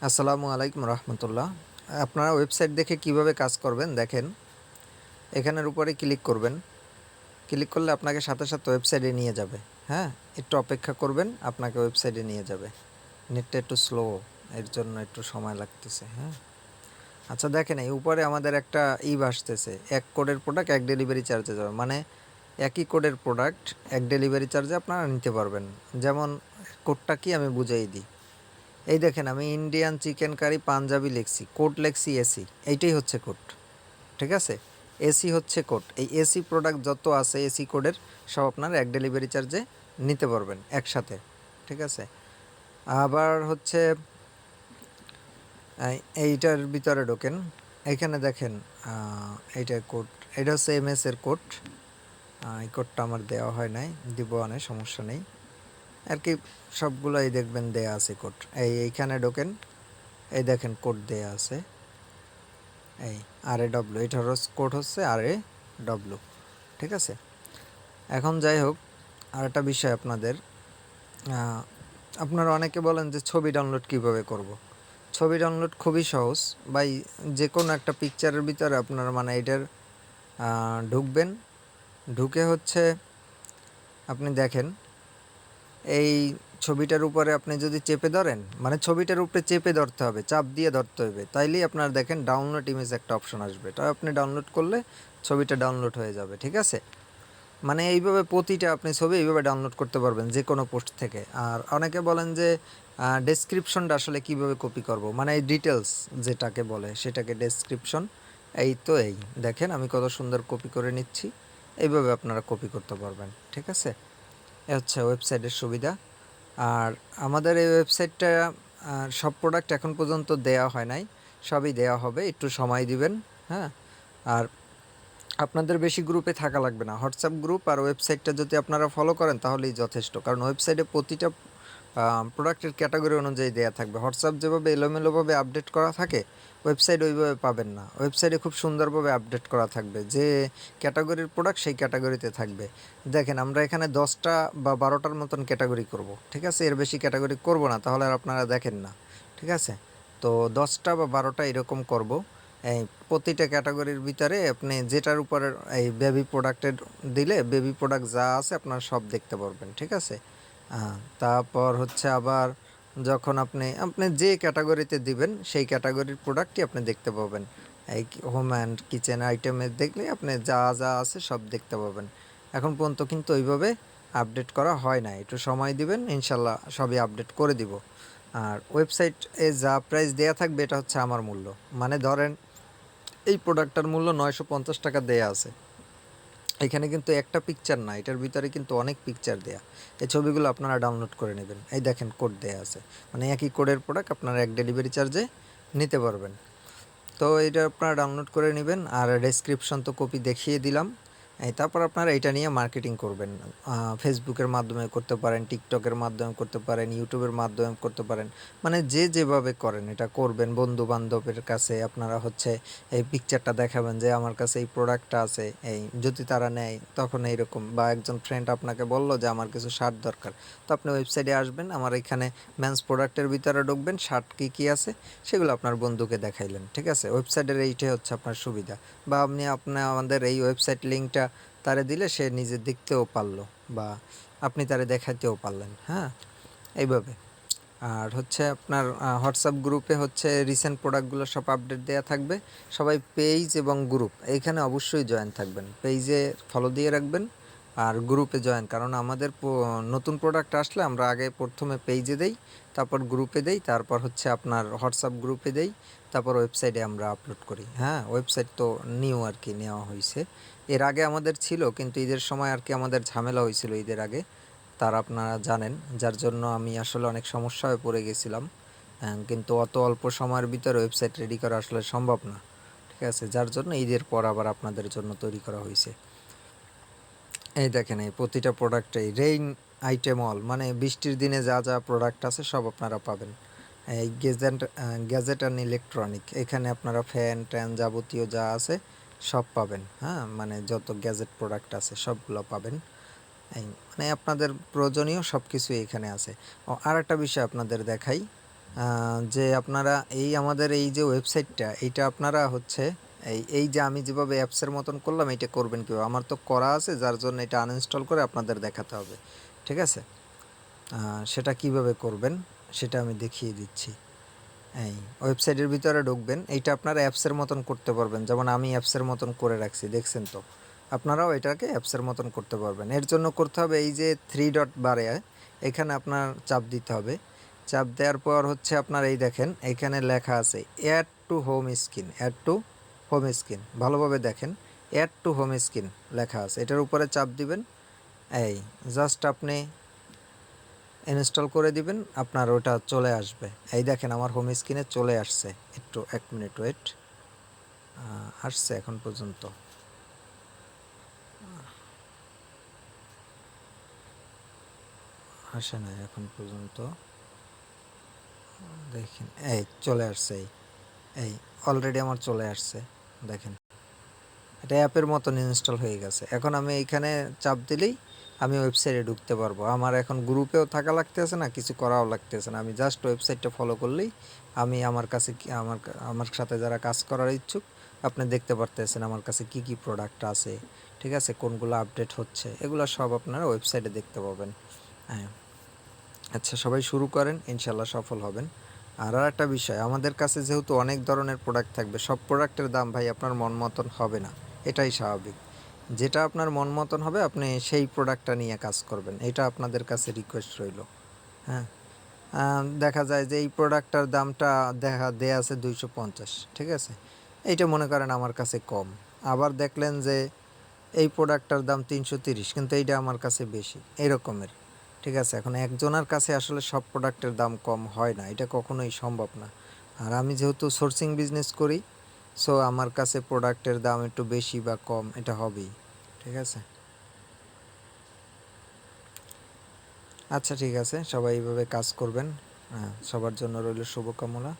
আসসালামু আলাইকুম রহমতুল্লাহ। আপনারা ওয়েবসাইট দেখে কিভাবে কাজ করবেন দেখেন, এখানের উপরে ক্লিক করবেন। ক্লিক করলে আপনাকে সাথে সাথে ওয়েবসাইটে নিয়ে যাবে। হ্যাঁ, একটু অপেক্ষা করবেন, আপনাকে ওয়েবসাইটে নিয়ে যাবে। নেটটা একটু স্লো, এর জন্য একটু সময় লাগতেছে। হ্যাঁ, আচ্ছা দেখেন, এই উপরে আমাদের একটা আসতেছে, এক কোডের প্রোডাক্ট এক ডেলিভারি চার্জে যাবে, মানে একই কোডের প্রোডাক্ট এক ডেলিভারি চার্জে আপনারা নিতে পারবেন। যেমন কোডটা কি আমি বুঝিয়ে দিই। এই দেখেন, আমি ইন্ডিয়ান চিকেন কারি পাঞ্জাবি লিখছি, কোড লিখছি এসি, এইটাই হচ্ছে কোড। ঠিক আছে, এসি হচ্ছে কোড। এই এসি প্রোডাক্ট যত আছে এসি কোডের সব আপনার এক ডেলিভারি চার্জে নিতে পারবেন একসাথে। ঠিক আছে, আবার হচ্ছে এইটার ভিতরে ঢোকেন। এইখানে দেখেন, এইটার কোড, এটা হচ্ছে এমএস এর কোড। এই কোডটা আমার দেওয়া হয় নাই, দিব অনেক সমস্যা নেই আর কি। সবগুলোই দেখবেন দেয়া আছে কোড। এইখানে ঢোকেন, এই দেখেন কোড দেয়া আছে, এই RAW, এটার কোড হচ্ছে RAW। ঠিক আছে, এখন যাই হোক, আর একটা বিষয় আপনাদের, আপনারা অনেকে বলেন যে ছবি ডাউনলোড কিভাবে করব। ছবি ডাউনলোড খুবই সহজ ভাই। যে কোনো একটা পিকচারের ভিতরে আপনারা মানে এটার ঢুকবেন, ঢুকে হচ্ছে আপনি দেখেন এই ছবিটার উপরে আপনি যদি চেপে ধরেন, মানে ছবিটার উপরে চেপে ধরতে হবে, চাপ দিয়ে ধরতে হবে, তাইলেই আপনার দেখেন ডাউনলোড ইমেজ একটা অপশন আসবে। এটা আপনি ডাউনলোড করলে ছবিটা ডাউনলোড হয়ে যাবে। ঠিক আছে, মানে এইভাবে প্রতিটা আপনি ছবি এইভাবে ডাউনলোড করতে পারবেন যে কোনো পোস্ট থেকে। আর অনেকে বলেন যে ডেসক্রিপশনটা আসলে কিভাবে কপি করব, মানে এই ডিটেলস যেটাকে বলে সেটাকে ডেসক্রিপশন। এই তো এই দেখেন আমি কত সুন্দর কপি করে নিচ্ছি, এইভাবে আপনারা কপি করতে পারবেন। ঠিক আছে, এ হচ্ছে ওয়েবসাইটের সুবিধা। আর আমাদের এই ওয়েবসাইটটা সব প্রোডাক্ট এখন পর্যন্ত দেয়া হয় নাই, সবই দেয়া হবে, একটু সময় দিবেন। হ্যাঁ, আর আপনাদের বেশি গ্রুপে থাকা লাগবে না, হোয়াটসঅ্যাপ গ্রুপ আর ওয়েবসাইটটা যদি আপনারা ফলো করেন তাহলেই যথেষ্ট। কারণ ওয়েবসাইটে প্রতিটা প্রোডাক্টের ক্যাটাগরি অনুযায়ী দেয়া থাকবে। হোয়াটসঅ্যাপ যেভাবে এলোমেলোভাবে আপডেট করা থাকে, ওয়েবসাইট ওইভাবে পাবেন না। ওয়েবসাইটে খুব সুন্দরভাবে আপডেট করা থাকবে, যে ক্যাটাগরির প্রোডাক্ট সেই ক্যাটাগরিতে থাকবে। দেখেন, আমরা এখানে 10টা বা 12টার মতন ক্যাটাগরি করব। ঠিক আছে, এর বেশি ক্যাটাগরি করব না, তাহলে আর আপনারা দেখেন না। ঠিক আছে, তো 10টা বা 12টা এরকম করব। এই প্রতিটা ক্যাটাগরির ভিতরে আপনি যেটার উপরে এই বেবি প্রোডাক্টের দিলে বেবি প্রোডাক্ট যা আছে আপনারা সব দেখতে পারবেন। ঠিক আছে, তারপর হচ্ছে আবার যখন আপনি আপনি যে ক্যাটাগরিতে দিবেন সেই ক্যাটাগরির প্রোডাক্টই আপনি দেখতে পাবেন। এই হোম অ্যান্ড কিচেন আইটেমে দেখলে আপনি যা যা আছে সব দেখতে পাবেন। এখন পর্যন্ত কিন্তু ওইভাবে আপডেট করা হয় না, একটু সময় দিবেন, ইনশাল্লাহ সবই আপডেট করে দিব। আর ওয়েবসাইটে যা প্রাইস দেয়া থাকবে এটা হচ্ছে আমার মূল্য। মানে ধরেন এই প্রোডাক্টটার মূল্য 950 টাকা দেয়া আছে। এখানে কিন্তু একটা পিকচার না, এটার ভিতরে কিন্তু অনেক পিকচার দেয়া। এই ছবিগুলো আপনারা ডাউনলোড করে নেবেন। এই দেখেন কোড দেয়া আছে, মানে একই কোডের প্রোডাক্ট আপনারা এক ডেলিভারি চার্জে নিতে পারবেন। তো এটা আপনারা ডাউনলোড করে নেবেন। আর ডেসক্রিপশন তো কপি দেখিয়ে দিলাম। তারপর আপনারা এটা নিয়ে মার্কেটিং করবেন। ফেসবুকের মাধ্যমে করতে পারেন, টিকটকের মাধ্যমে করতে পারেন, ইউটিউবের মাধ্যমে করতে পারেন। মানে যে যেভাবে করেন এটা করবেন। বন্ধু বান্ধবের কাছে আপনারা হচ্ছে এই পিকচারটা দেখাবেন যে আমার কাছে এই প্রোডাক্টটা আছে, এই যদি তারা নেয় তখন এইরকম। বা একজন ফ্রেন্ড আপনাকে বললো যে আমার কিছু শার্ট দরকার, তো আপনি ওয়েবসাইটে আসবেন, আমার এখানে মেন্স প্রোডাক্টের ভিতরে ঢুকবেন, শার্ট কী কী আছে সেগুলো আপনার বন্ধুকে দেখাইলেন। ঠিক আছে, ওয়েবসাইটের এইটাই হচ্ছে আপনার সুবিধা। বা আপনি আমাদের এই ওয়েবসাইট লিঙ্কটা তারে দিলে সে নিজে দেখতেও পারলো, বা আপনি তারে দেখাইতেও পারলেন। হ্যাঁ, এইভাবে। আর হচ্ছে আপনার হোয়াটসঅ্যাপ গ্রুপে হচ্ছে রিসেন্ট প্রোডাক্টগুলো সব আপডেট দেওয়া থাকবে। সবাই পেজ এবং গ্রুপ এইখানে অবশ্যই জয়েন থাকবেন। পেজে ফলো দিয়ে রাখবেন আর গ্রুপে জয়েন, কারণ আমাদের নতুন প্রোডাক্ট আসলে আমরা আগে প্রথমে পেজে দেই, তারপর গ্রুপে দেই, তারপর হচ্ছে আপনার হোয়াটসঅ্যাপ গ্রুপে দেই, তারপর ওয়েবসাইটে আমরা আপলোড করি। হ্যাঁ, ওয়েবসাইট তো নিউ আর কি নেওয়া হয়েছে। এর আগে আমাদের ছিল, কিন্তু ঈদের সময় আর কি আমাদের ঝামেলা হয়েছিল ঈদের আগে, তার আপনারা জানেন, যার জন্য আমি আসলে অনেক সমস্যায় পড়ে গেছিলাম। কিন্তু অত অল্প সময়ের ভিতরে ওয়েবসাইট রেডি করা আসলে সম্ভব না। ঠিক আছে, যার জন্য ঈদের পর আবার আপনাদের জন্য তৈরি করা হয়েছে। এই দেখেন, এই প্রতিটা প্রোডাক্টেই রেইন আইটেম অল, মানে বৃষ্টির দিনে যা যা প্রোডাক্ট আছে সব আপনারা পাবেন। এই গ্যাজেট অ্যান্ড ইলেকট্রনিক, এখানে আপনারা ফ্যান ট্যান যাবতীয় যা আছে সব পাবেন। হ্যাঁ, মানে যত গ্যাজেট প্রোডাক্ট আছে সবগুলো পাবেন। এই মানে আপনাদের প্রয়োজনীয় সব কিছুই এখানে আছে। ও আর একটা বিষয় আপনাদের দেখাই, যে আপনারা এই আমাদের এই যে ওয়েবসাইটটা এইটা আপনারা হচ্ছে এই যে আমি যেভাবে অ্যাপসের মতন করলাম এইটা করবেন কীভাবে? আমার তো করা আছে, যার জন্য এটা আনইনস্টল করে আপনাদের দেখাতে হবে, ঠিক আছে? সেটা কিভাবে করবেন সেটা আমি দেখিয়ে দিচ্ছি। এই ওয়েবসাইটের ভিতরে ঢুকবেন, এইটা আপনারা অ্যাপসের মতন করতে পারবেন, যেমন আমি অ্যাপসের মতন করে রাখছি, দেখছেন তো? আপনারাও এটাকে অ্যাপসের মতন করতে পারবেন। এর জন্য করতে হবে এই যে 3 ডট বারে এখানে আপনার চাপ দিতে হবে। চাপ দেওয়ার পর হচ্ছে আপনার এই দেখেন এইখানে লেখা আছে add to home screen, add to home screen, ভালোভাবে দেখেন, অ্যাড টু হোম স্ক্রিন লেখা আছে, এটার উপরে চাপ দিবেন। এই জাস্ট আপনি ইনস্টল করে দিবেন, আপনার ওটা চলে আসবে। এই দেখেন আমার হোম স্ক্রিনে চলে আসছে। একটু 1 মিনিট ওয়েট, আসছে এখন পর্যন্ত। আসে না এখন পর্যন্ত, দেখেন এই চলে আসছে, এই অলরেডি আমার চলে আসছে, দেখেন এটা অ্যাপের মতন ইনস্টল হয়ে গেছে। এখন আমি এইখানে চাপ দিলেই আমি ওয়েবসাইটে ঢুকতে পারবো। আমার এখন গ্রুপেও থাকা লাগতেছে না, কিছু করাও লাগতেছে না, আমি জাস্ট ওয়েবসাইটটা ফলো করলেই আমি আমার কাছে আমার সাথে যারা কাজ করার ইচ্ছুক আপনি দেখতে পারতেছেন আমার কাছে কি কি প্রোডাক্ট আছে, ঠিক আছে, কোনগুলো আপডেট হচ্ছে, এগুলো সব আপনারা ওয়েবসাইটে দেখতে পাবেন। হ্যাঁ, আচ্ছা সবাই শুরু করেন, ইনশাল্লাহ সফল হবেন। আর একটা বিষয়, আমাদের কাছে যেহেতু অনেক ধরনের প্রোডাক্ট থাকবে, সব প্রোডাক্টের দাম ভাই আপনার মন মতন হবে না, এটাই স্বাভাবিক। যেটা আপনার মন মতন হবে আপনি সেই প্রোডাক্টটা নিয়ে কাজ করবেন, এটা আপনাদের কাছে রিকোয়েস্ট রইল। হ্যাঁ, দেখা যায় যে এই প্রোডাক্টটার দামটা দেয়া আছে 250, ঠিক আছে, এইটা মনে করেন আমার কাছে কম। আবার দেখলেন যে এই প্রোডাক্টটার দাম 330, কিন্তু এইটা আমার কাছে বেশি, এরকমের, ঠিক আছে। এখন একজনের কাছে আসলে সব প্রোডাক্টের দাম কম হয় না, এটা কখনোই সম্ভব না। আর আমি যেহেতু সোর্সিং বিজনেস করি, সো আমার কাছে প্রোডাক্টের দাম একটু বেশি বা কম এটা হবেই, ঠিক আছে। আচ্ছা ঠিক আছে, সবাই এইভাবে কাজ করবেন। হ্যাঁ, সবার জন্য রইল শুভকামনা।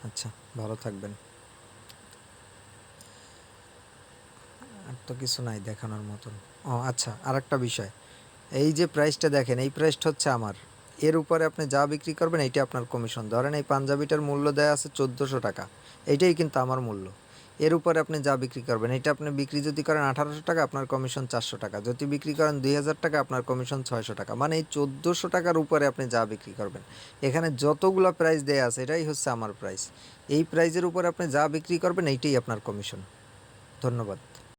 আচ্ছা, ভালো থাকবেন। আর তো কিছু নাই দেখানোর মতন। ও আচ্ছা, আর একটা বিষয়, এই যে প্রাইসটা দেখেন, এই প্রাইসটা হচ্ছে আমার, এর উপরে আপনি যা বিক্রি করবেন এইটা আপনার কমিশন। ধরেন এই পাঞ্জাবিটার মূল্য দেয়া আছে 1400 টাকা, এইটাই কিন্তু আমার মূল্য। এর উপরে আপনি যা বিক্রি করবেন, এটা আপনি বিক্রি যদি করেন 1800 টাকা, আপনার কমিশন 400 টাকা, যদি বিক্রি করেন 2000 টাকা, আপনার কমিশন 600 টাকা, মানে এই 1400 টাকার উপরে আপনি যা বিক্রি করবেন, এখানে যতগুলো প্রাইস দেয়া আছে এটাই হচ্ছে আমার প্রাইস। এই প্রাইজের উপরে আপনি যা বিক্রি করবেন এইটাই আপনার কমিশন। ধন্যবাদ।